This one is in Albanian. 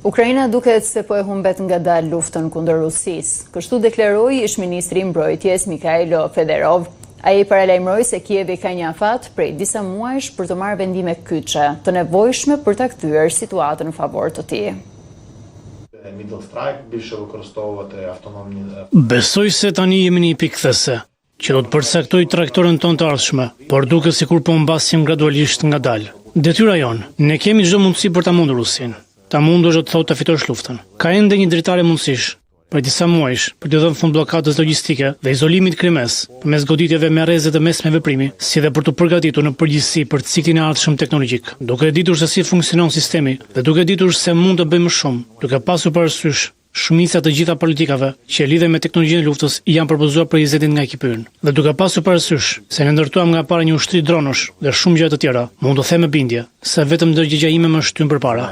Ukraina duket se po e humbet ngadalë luftën kundër Rusisë. Kështu deklaroi ish-ministri i mbrojtjes Mikhailo Fedorov. Ai paralajmëroi se Kievi ka një afat prej disa muajsh për të marrë vendime kyçe, të nevojshme për ta kthyer situatën në favor të tij. Besoj se tani jemi në një pikë kthese, që do të përcaktoj trajektorin tonë të ardhshme, por duket sikur po mbasim gradualisht ngadalë. Detyra jon, ne kemi çdo mundësi për ta mundur Rusin. Ta mundur do të thotë ta fitosh luftën. Ka ende një dritare mundësish për disa muajsh për të dhënë fund bllokadës logjistike dhe izolimit krimes, përmes goditjeve me rrezet e mesme veprimi, si dhe për të përgatitur në përgjithësi për ciklin e ardhshëm teknologjik. Duke ditur se si funksionon sistemi dhe duke ditur se mund të bëjmë më shumë, duke pasur parasysh shumica të gjitha politikave që lidhen me teknologjinë e luftës janë propozuar për 20 nga ekipi ynë. Dhe duke pasur parasysh se ne ndërtuam nga para një ushtri dronosh dhe shumë gjëra të tjera, mund të them me bindje se vetëm ndërgjegja ime më shtyn përpara.